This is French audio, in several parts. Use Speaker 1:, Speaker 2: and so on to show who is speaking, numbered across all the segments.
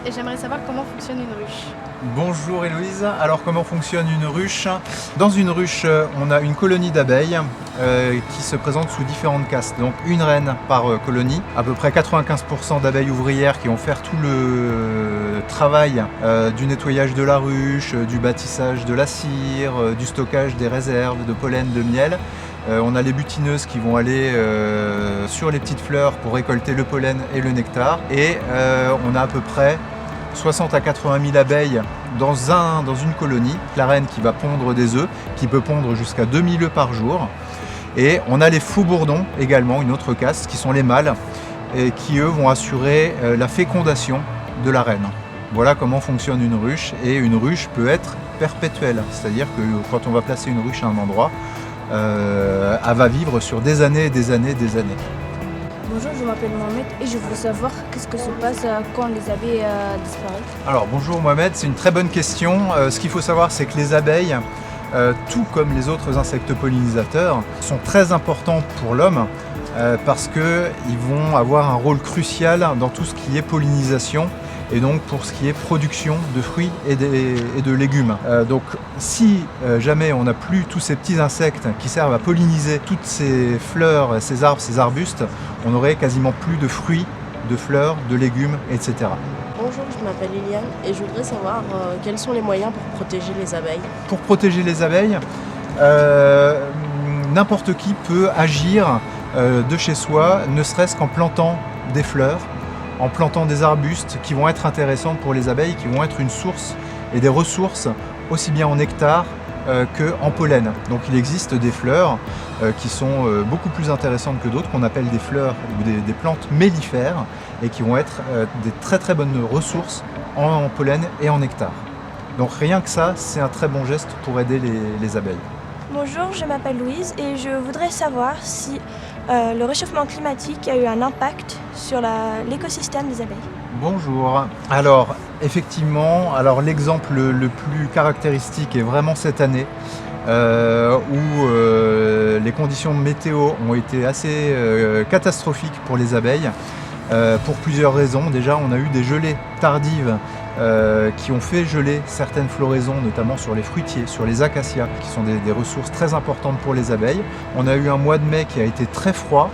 Speaker 1: et j'aimerais savoir comment fonctionne une ruche.
Speaker 2: Bonjour Héloïse, alors comment fonctionne une ruche? Dans une ruche, on a une colonie d'abeilles qui se présente sous différentes castes. Donc une reine par colonie, à peu près 95% d'abeilles ouvrières qui vont faire tout le travail du nettoyage de la ruche, du bâtissage de la cire, du stockage des réserves de pollen, de miel. On a les butineuses qui vont aller sur les petites fleurs pour récolter le pollen et le nectar. Et on a à peu près 60 à 80 000 abeilles dans une colonie. La reine qui va pondre des œufs, qui peut pondre jusqu'à 2000 œufs par jour. Et on a les faux bourdons également, une autre caste, qui sont les mâles, et qui eux vont assurer la fécondation de la reine. Voilà comment fonctionne une ruche. Et une ruche peut être perpétuelle, c'est-à-dire que quand on va placer une ruche à un endroit, elle va vivre sur des années et des années et des années.
Speaker 3: Bonjour, je m'appelle Mohamed et je voudrais savoir qu'est-ce que se passe quand les abeilles disparaissent.
Speaker 2: Alors bonjour Mohamed, c'est une très bonne question. Ce qu'il faut savoir, c'est que les abeilles, tout comme les autres insectes pollinisateurs, sont très importants pour l'homme parce qu'ils vont avoir un rôle crucial dans tout ce qui est pollinisation et donc pour ce qui est production de fruits et de légumes. Donc si jamais on n'a plus tous ces petits insectes qui servent à polliniser toutes ces fleurs, ces arbres, ces arbustes, on n'aurait quasiment plus de fruits, de fleurs, de légumes, etc.
Speaker 4: Bonjour, je m'appelle Eliane et je voudrais savoir quels sont les moyens pour protéger les abeilles.
Speaker 2: Pour protéger les abeilles, n'importe qui peut agir de chez soi, ne serait-ce qu'en plantant des fleurs, en plantant des arbustes qui vont être intéressants pour les abeilles, qui vont être une source et des ressources aussi bien en nectar qu'en pollen. Donc il existe des fleurs qui sont beaucoup plus intéressantes que d'autres, qu'on appelle des fleurs ou des plantes mellifères, et qui vont être des très très bonnes ressources en pollen et en nectar. Donc rien que ça, c'est un très bon geste pour aider les abeilles.
Speaker 5: Bonjour, je m'appelle Louise et je voudrais savoir si le réchauffement climatique a eu un impact sur l'écosystème des abeilles.
Speaker 2: Bonjour. Alors effectivement, l'exemple le plus caractéristique est vraiment cette année où les conditions météo ont été assez catastrophiques pour les abeilles pour plusieurs raisons. Déjà, on a eu des gelées tardives qui ont fait geler certaines floraisons, notamment sur les fruitiers, sur les acacias, qui sont des ressources très importantes pour les abeilles. On a eu un mois de mai qui a été très froid,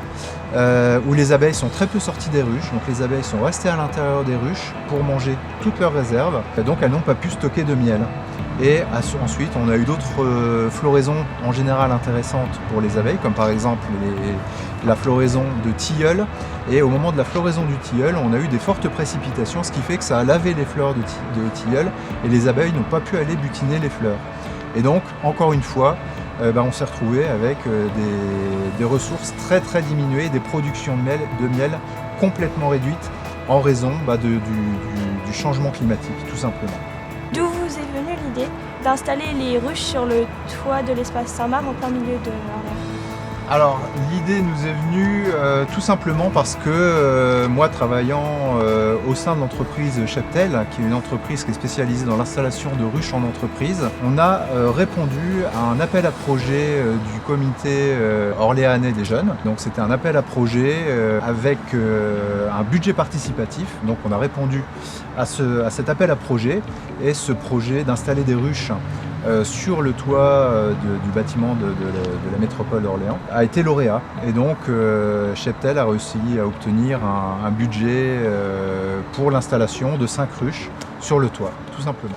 Speaker 2: où les abeilles sont très peu sorties des ruches, donc les abeilles sont restées à l'intérieur des ruches pour manger toutes leurs réserves, et donc elles n'ont pas pu stocker de miel. Et ensuite, on a eu d'autres floraisons en général intéressantes pour les abeilles, comme par exemple la floraison de tilleul. Et au moment de la floraison du tilleul, on a eu des fortes précipitations, ce qui fait que ça a lavé les fleurs de tilleul, et les abeilles n'ont pas pu aller butiner les fleurs. Et donc, encore une fois, on s'est retrouvé avec des ressources très très diminuées, des productions de miel complètement réduites en raison du changement climatique, tout simplement.
Speaker 5: D'où vous est venue l'idée d'installer les ruches sur le toit de l'espace Saint-Marc en plein milieu de Orléans?
Speaker 2: Alors l'idée nous est venue tout simplement parce que moi, travaillant au sein de l'entreprise Cheptel, qui est une entreprise qui est spécialisée dans l'installation de ruches en entreprise, on a répondu à un appel à projet du comité orléanais des jeunes. Donc c'était un appel à projet avec un budget participatif. Donc on a répondu à cet appel à projet, et ce projet d'installer des ruches sur le toit du bâtiment de la métropole d'Orléans a été lauréat, et donc Cheptel a réussi à obtenir un budget pour l'installation de 5 ruches sur le toit, tout simplement.